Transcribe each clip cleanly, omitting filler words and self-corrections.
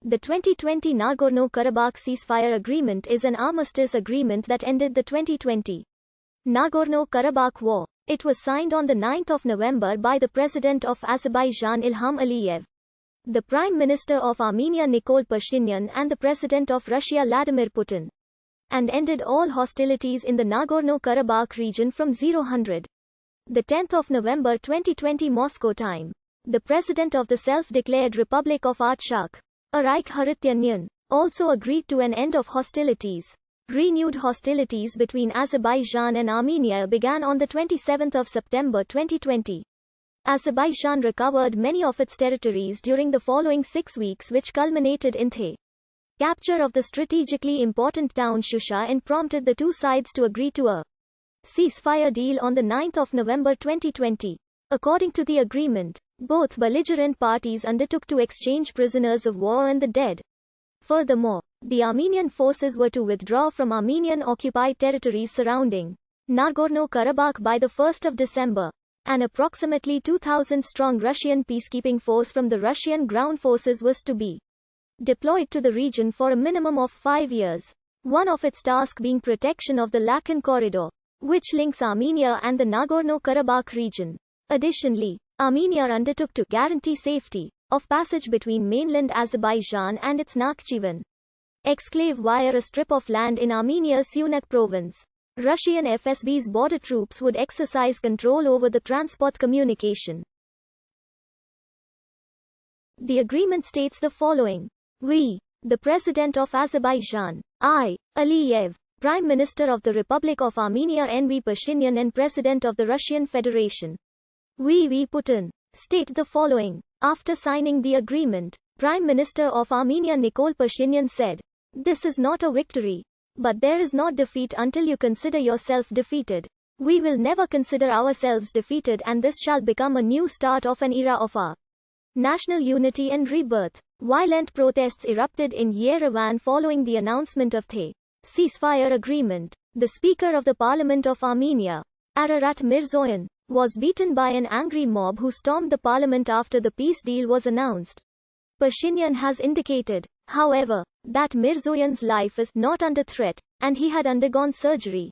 The 2020 Nagorno Karabakh ceasefire agreement is an armistice agreement that ended the 2020 Nagorno Karabakh war. It was signed on the 9th of November by the President of Azerbaijan Ilham Aliyev, the Prime Minister of Armenia Nikol Pashinyan and the President of Russia Vladimir Putin, and ended all hostilities in the Nagorno Karabakh region from 0000. The 10th of November 2020 Moscow time. The President of the self-declared Republic of Artsakh, Reich Harytanian, also agreed to an end of hostilities. Renewed hostilities between Azerbaijan and Armenia began on the 27th of September 2020. Azerbaijan recovered many of its territories during the following 6 weeks, which culminated in the capture of the strategically important town Shusha and prompted the two sides to agree to a ceasefire deal on the 9th of November 2020. According to the agreement, both belligerent parties undertook to exchange prisoners of war and the dead. Furthermore, the Armenian forces were to withdraw from Armenian-occupied territories surrounding Nagorno Karabakh by the 1st of December. An approximately 2,000-strong Russian peacekeeping force from the Russian ground forces was to be deployed to the region for a minimum of 5 years, one of its tasks being protection of the Lakan corridor, which links Armenia and the Nagorno Karabakh region. Additionally, Armenia undertook to guarantee safety of passage between mainland Azerbaijan and its Nakhchivan exclave via a strip of land in Armenia's Sunak province. Russian FSB's border troops would exercise control over the transport communication. The agreement states the following. We, the President of Azerbaijan, I, Aliyev, Prime Minister of the Republic of Armenia NLP Pashinyan and President of the Russian Federation, V. Putin, state the following. After signing the agreement, Prime Minister of Armenia Nikol Pashinyan said, "This is not a victory. But there is not defeat until you consider yourself defeated. We will never consider ourselves defeated, and this shall become a new start of an era of our national unity and rebirth." Violent protests erupted in Yerevan following the announcement of the ceasefire agreement. The Speaker of the Parliament of Armenia, Ararat Mirzoyan, was beaten by an angry mob who stormed the parliament after the peace deal was announced. Pashinyan has indicated, however, that Mirzoyan's life is not under threat, and he had undergone surgery.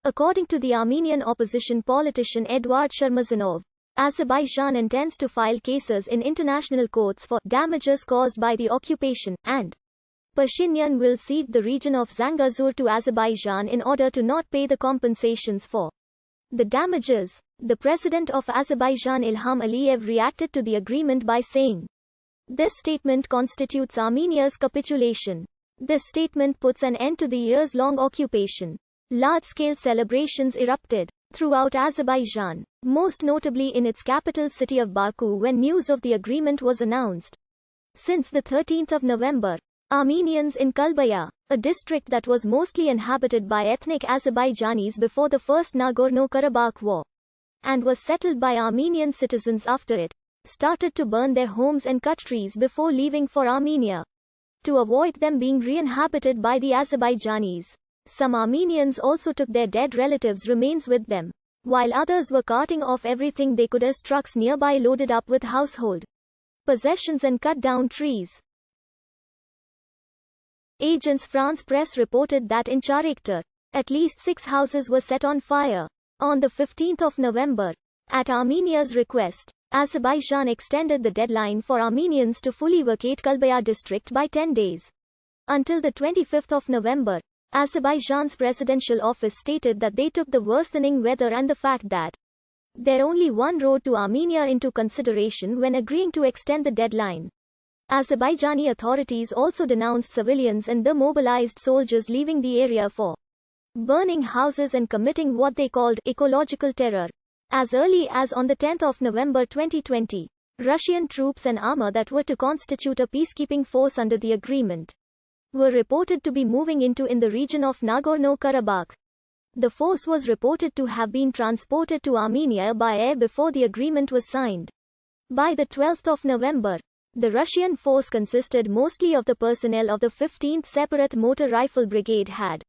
According to the Armenian opposition politician Eduard Sharmazanov, Azerbaijan intends to file cases in international courts for damages caused by the occupation, and Pashinyan will cede the region of Zangezur to Azerbaijan in order to not pay the compensations for the damages. The President of Azerbaijan Ilham Aliyev reacted to the agreement by saying, "This statement constitutes Armenia's capitulation. This statement puts an end to the years-long occupation." Large-scale celebrations erupted throughout Azerbaijan, most notably in its capital city of Baku when news of the agreement was announced. Since the 13th of November, Armenians in Kalbaya, a district that was mostly inhabited by ethnic Azerbaijanis before the First Nagorno-Karabakh War, and was settled by Armenian citizens after it, started to burn their homes and cut trees before leaving for Armenia, to avoid them being re-inhabited by the Azerbaijanis. Some Armenians also took their dead relatives' remains with them, while others were carting off everything they could as trucks nearby loaded up with household possessions and cut down trees. Agence France Presse reported that in Charikter, at least 6 houses were set on fire. On the 15th of November, at Armenia's request, Azerbaijan extended the deadline for Armenians to fully vacate Kalbaya district by 10 days. Until the 25th of November, Azerbaijan's presidential office stated that they took the worsening weather and the fact that there only one road to Armenia into consideration when agreeing to extend the deadline. Azerbaijani authorities also denounced civilians and the mobilized soldiers leaving the area for burning houses and committing what they called ecological terror. As early as on the 10th of November 2020, Russian troops and armor that were to constitute a peacekeeping force under the agreement were reported to be moving in the region of Nagorno Karabakh. The force was reported to have been transported to Armenia by air before the agreement was signed. By the 12th of November, the Russian force consisted mostly of the personnel of the 15th Separate Motor Rifle Brigade had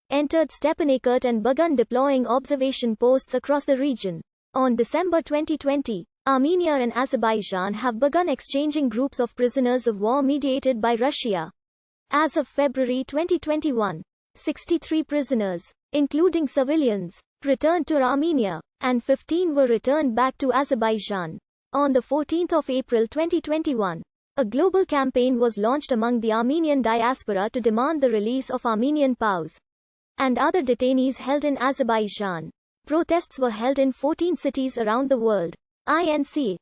entered Stepanakert and begun deploying observation posts across the region. On December 2020, Armenia and Azerbaijan have begun exchanging groups of prisoners of war mediated by Russia. As of February 2021, 63 prisoners, including civilians, returned to Armenia, and 15 were returned back to Azerbaijan. On 14 April 2021, a global campaign was launched among the Armenian diaspora to demand the release of Armenian POWs and other detainees held in Azerbaijan. Protests were held in 14 cities around the world. Inc.